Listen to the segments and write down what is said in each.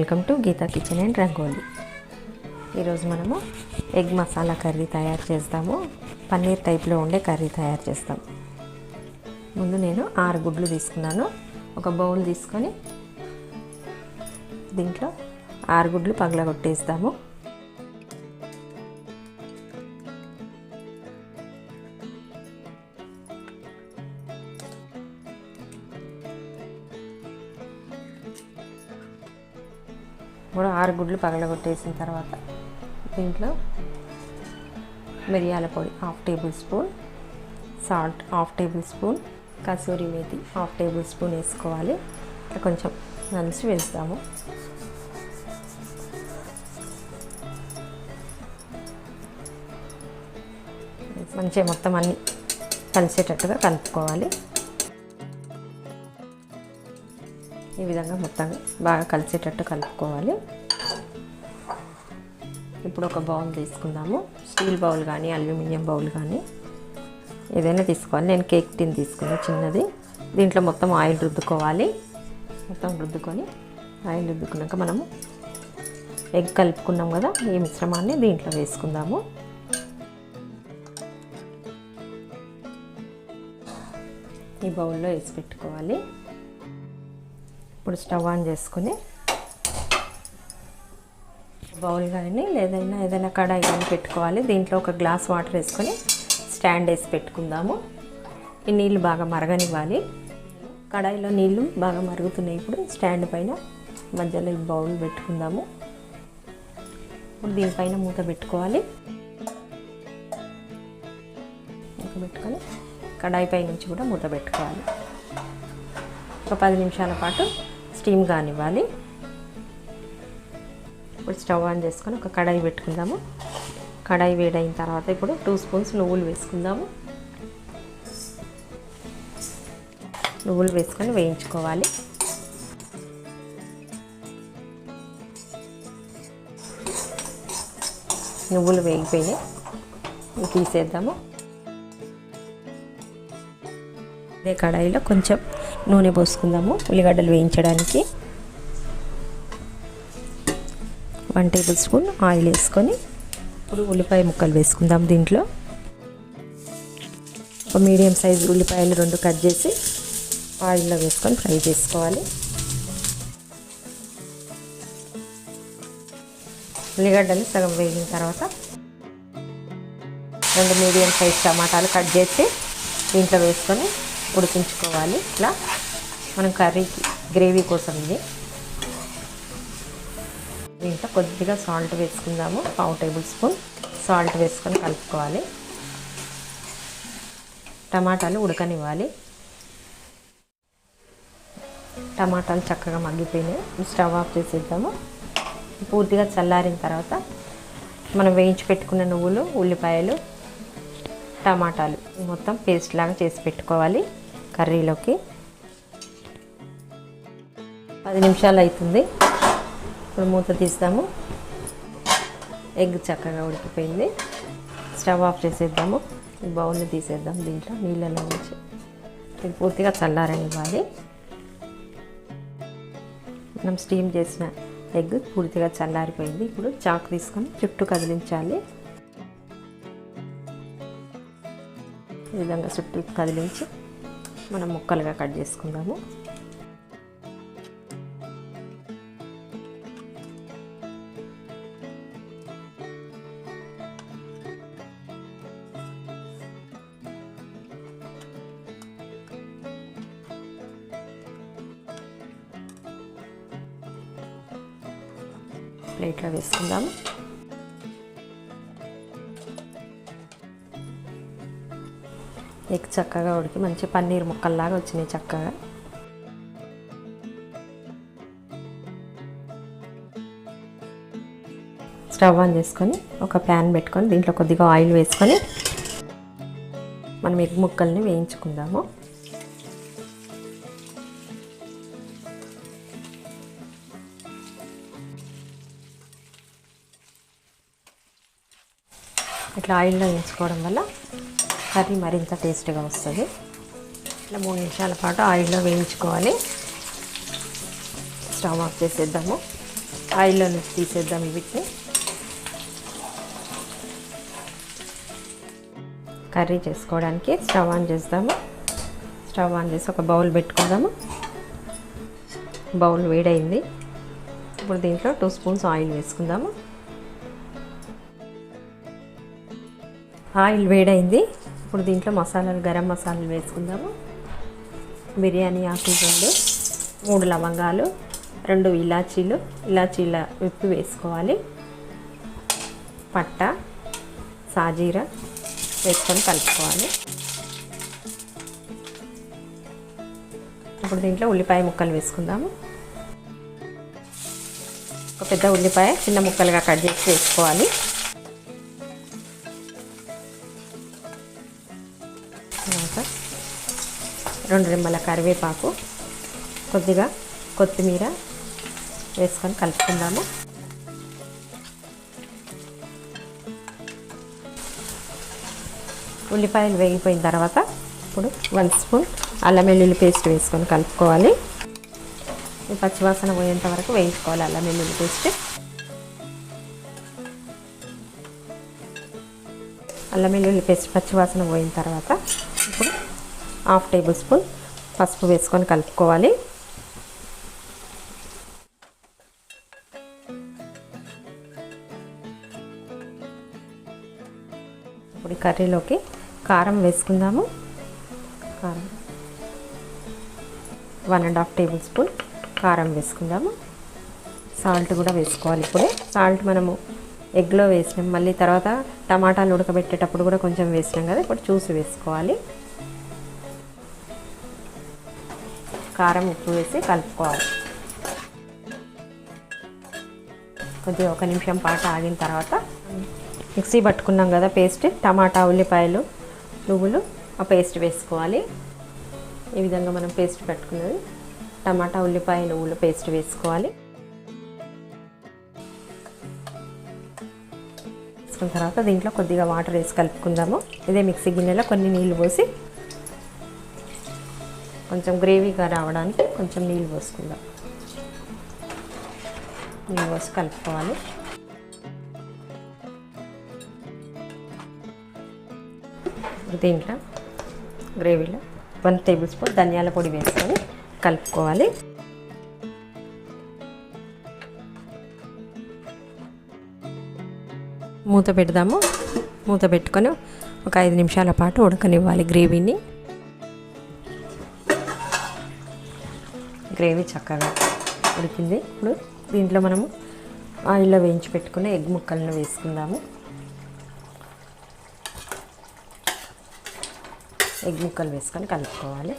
Welcome to Geeta kitchen and rangoli. ఈరోజు మనము egg masala curry తయారు చేస్తాము. పన్నీర్ టైప్లో ఉండే కర్రీ తయారు చేస్తాం. ముందు నేను 6 గుడ్లు తీసుకున్నాను. ఒక బౌల్ తీసుకొని దీంట్లో 6 గుడ్లు పగలగొట్టేస్తాము. ఇప్పుడు 6 గుడ్లు పగలగొట్టేసిన తర్వాత దీంట్లో మిరియాల పొడి 1/2 table spoon, salt 1/2 table spoon, kasuri methi 1/2 table spoon వేసుకోవాలి. కొంచెం నలిసి వేస్తాము. మంచిగా మొత్తం అన్నీ కలిసేటట్టుగా కలుపుకోవాలి. ఈ విధంగా మొత్తం బాగా కలిసేటట్టు కలుపుకోవాలి. ఇప్పుడు ఒక బౌల్ తీసుకుందాము. స్టీల్ బౌల్ కానీ అల్యూమినియం బౌల్ కానీ ఏదైనా తీసుకోవాలి. నేను కేక్ టిన్ తీసుకున్నా చిన్నది. దీంట్లో మొత్తం ఆయిల్ రుద్దుకోవాలి. మొత్తం రుద్దుకొని ఆయిల్ రుద్దుకున్నాక మనము ఎగ్ కలుపుకున్నాం కదా, ఈ మిశ్రమాన్ని దీంట్లో వేసుకుందాము. ఈ బౌల్లో వేసి పెట్టుకోవాలి. ఇప్పుడు స్టవ్ ఆన్ చేసుకుని బౌల్ కానీ ఏదైనా కడాయి కానీ పెట్టుకోవాలి. దీంట్లో ఒక గ్లాస్ వాటర్ వేసుకొని స్టాండ్ వేసి పెట్టుకుందాము. ఈ నీళ్ళు బాగా మరగనివ్వాలి. కడాయిలో నీళ్ళు బాగా మరుగుతున్నాయి. ఇప్పుడు స్టాండ్ పైన మధ్యలో ఈ బౌల్ పెట్టుకుందాము. ఇప్పుడు దీనిపైన మూత పెట్టుకోవాలి. మూత పెట్టుకొని కడాయి పై నుంచి కూడా మూత పెట్టుకోవాలి. ఒక 10 నిమిషాల పాటు స్టీమ్ కానివ్వాలి. ఇప్పుడు స్టవ్ ఆన్ చేసుకొని ఒక కడాయి పెట్టుకుందాము. కడాయి వేడైన తర్వాత ఇప్పుడు 2 స్పూన్స్ నువ్వులు వేసుకుందాము. నువ్వులు వేసుకొని వేయించుకోవాలి. నువ్వులు వేగిపోయినాయి, తీసేద్దాము. అదే కడాయిలో కొంచెం నూనె పోసుకుందాము. ఉల్లిగడ్డలు వేయించడానికి 1 టేబుల్ స్పూన్ ఆయిల్ వేసుకొని ఇప్పుడు ఉల్లిపాయ ముక్కలు వేసుకుందాం. దీంట్లో ఒక మీడియం సైజు ఉల్లిపాయలు 2 కట్ చేసి ఆయిల్లో వేసుకొని ఫ్రై చేసుకోవాలి. ఉల్లిగడ్డలు సగం వేగిన తర్వాత 2 మీడియం సైజ్ టమాటాలు కట్ చేసి దీంట్లో వేసుకొని ఉడికించుకోవాలి. ఇట్లా మనం కర్రీకి గ్రేవీ కోసం ఇది. దీంట్లో కొద్దిగా సాల్ట్ వేసుకుందాము. 1/2 టేబుల్ స్పూన్ సాల్ట్ వేసుకొని కలుపుకోవాలి. టమాటాలు ఉడకనివ్వాలి. టమాటాలు చక్కగా మగ్గిపోయినాయి. స్టవ్ ఆఫ్ చేసేద్దాము. పూర్తిగా చల్లారిన తర్వాత మనం వేయించి పెట్టుకున్న నువ్వులు, ఉల్లిపాయలు, టమాటాలు మొత్తం పేస్ట్ లాగా చేసి పెట్టుకోవాలి కర్రీలోకి. 10 నిమిషాలు అవుతుంది. ఇప్పుడు మూత తీస్తాము. ఎగ్ చక్కగా ఉడికిపోయింది. స్టవ్ ఆఫ్ చేసేద్దాము. ఈ బౌల్ని తీసేద్దాం. దీంట్లో నీళ్ళలో నుంచి ఇది పూర్తిగా చల్లారనివ్వాలి. మనం స్టీమ్ చేసిన ఎగ్ పూర్తిగా చల్లారిపోయింది. ఇప్పుడు చాకు తీసుకొని చుట్టూ కదిలించాలి. ఈ విధంగా చుట్టూ కదిలించి మనం ముక్కలుగా కట్ చేసుకుందాము. ప్లేట్లో వేసుకుందాము. ఎగ్ చక్కగా ఉడికి మంచి పన్నీర్ ముక్కల్లాగా వచ్చినాయి చక్కగా. స్టవ్ ఆన్ చేసుకొని ఒక ప్యాన్ పెట్టుకొని దీంట్లో కొద్దిగా ఆయిల్ వేసుకొని మనం ఎగ్ ముక్కల్ని వేయించుకుందాము. ఇట్లా ఆయిల్లో వేయించుకోవడం వల్ల కర్రీ మరింత టేస్ట్గా వస్తుంది. ఇట్లా 3 నిమిషాల పాటు ఆయిల్లో వేయించుకోవాలి. స్టవ్ ఆఫ్ చేసేద్దాము. ఆయిల్లో నుంచి తీసేద్దాం వీటిని. కర్రీ చేసుకోవడానికి స్టవ్ ఆన్ చేద్దాము. స్టవ్ ఆన్ చేసి ఒక బౌల్ పెట్టుకుందాము. బౌల్ వేడైంది. ఇప్పుడు దీంట్లో 2 స్పూన్స్ ఆయిల్ వేసుకుందాము. ఆయిల్ వేడైంది. ఇప్పుడు దీంట్లో మసాలాలు, గరం మసాలాలు వేసుకుందాము. బిర్యానీ ఆకులు 2, 3 లవంగాలు, 2 ఇలాచీల విప్పి వేసుకోవాలి. పట్ట, సాజీరా వేసుకొని కలుపుకోవాలి. ఇప్పుడు దీంట్లో ఉల్లిపాయ ముక్కలు వేసుకుందాము. ఒక పెద్ద ఉల్లిపాయ చిన్న ముక్కలుగా కట్ చేసి వేసుకోవాలి. తర్వాత 2 రెమ్మల కరివేపాకు, కొద్దిగా కొత్తిమీర వేసుకొని కలుపుకుందాము. ఉల్లిపాయలు వేగిపోయిన తర్వాత ఇప్పుడు 1 స్పూన్ అల్లం వెల్లుల్లి పేస్ట్ వేసుకొని కలుపుకోవాలి. ఈ పచ్చివాసన పోయేంత వరకు వేయించుకోవాలి అల్లం వెల్లుల్లి పేస్ట్. అల్లం వెల్లుల్లి పేస్ట్ పచ్చివాసన పోయిన తర్వాత ఇప్పుడు 1/2 టేబుల్ స్పూన్ పసుపు వేసుకొని కలుపుకోవాలి. ఇప్పుడు కర్రీలోకి కారం వేసుకుందాము. కారం 1.5 టేబుల్ స్పూన్ కారం వేసుకుందాము. సాల్ట్ కూడా వేసుకోవాలి. ఇప్పుడే సాల్ట్ మనము ఎగ్లో వేసినాం, మళ్ళీ తర్వాత టమాటాలు ఉడకబెట్టేటప్పుడు కూడా కొంచెం వేసినాం కదా, ఇప్పుడు చూసి వేసుకోవాలి. కారం, ఉప్పు వేసి కలుపుకోవాలి. కొద్దిగా 1 నిమిషం పాటు ఆగిన తర్వాత మిక్సీ పట్టుకున్నాం కదా పేస్ట్, టమాటా, ఉల్లిపాయలు, నువ్వులు, ఆ పేస్ట్ వేసుకోవాలి. ఈ విధంగా మనం పేస్ట్ పెట్టుకున్నది టమాటా, ఉల్లిపాయ, నువ్వులు పేస్ట్ వేసుకోవాలి. వేసుకున్న తర్వాత దీంట్లో కొద్దిగా వాటర్ వేసి కలుపుకుందాము. ఇదే మిక్సీ గిన్నెలో కొన్ని నీళ్ళు పోసి కొంచెం గ్రేవీగా రావడానికి కొంచెం నీళ్ళు పోసుకుందాం. నీళ్ళు పోసి కలుపుకోవాలి. దీంట్లో గ్రేవీలో 1 టేబుల్ స్పూన్ ధనియాల పొడి వేసుకొని కలుపుకోవాలి. మూత పెడదాము. మూత పెట్టుకొని ఒక 5 నిమిషాల పాటు ఉడకనివ్వాలి గ్రేవీని. గ్రేవీ చక్కగా ఉడికింది. ఇప్పుడు దీంట్లో మనము ఆయిల్లో వేయించి పెట్టుకున్న ఎగ్ ముక్కలను వేసుకుందాము. ఎగ్ ముక్కలు వేసుకొని కలుపుకోవాలి.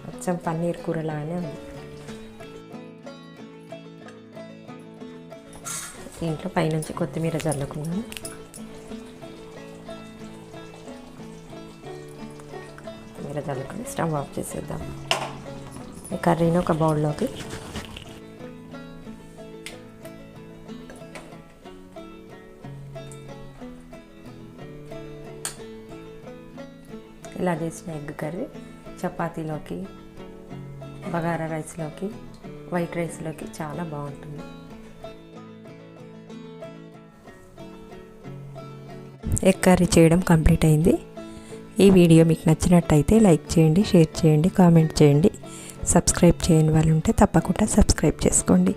కొంచెం పన్నీర్ కూర లాగానే ఉంది. దీంట్లో పైనుంచి కొత్తిమీర చల్లుకున్నాము. కొత్తిమీర చల్లుకొని స్టవ్ ఆఫ్ చేసేద్దాం. ఈ కర్రీని ఒక బౌల్లోకి ఇలా చేసిన ఎగ్ కర్రీ చపాతీలోకి, బగారా రైస్లోకి, వైట్ రైస్లోకి చాలా బాగుంటుంది. ఎగ్ కర్రీ చేయడం కంప్లీట్ అయింది. ఈ వీడియో మీకు నచ్చినట్టయితే లైక్ చేయండి, షేర్ చేయండి, కామెంట్ చేయండి. సబ్స్క్రైబ్ చేయని వాళ్ళు ఉంటే తప్పకుండా సబ్స్క్రైబ్ చేసుకోండి.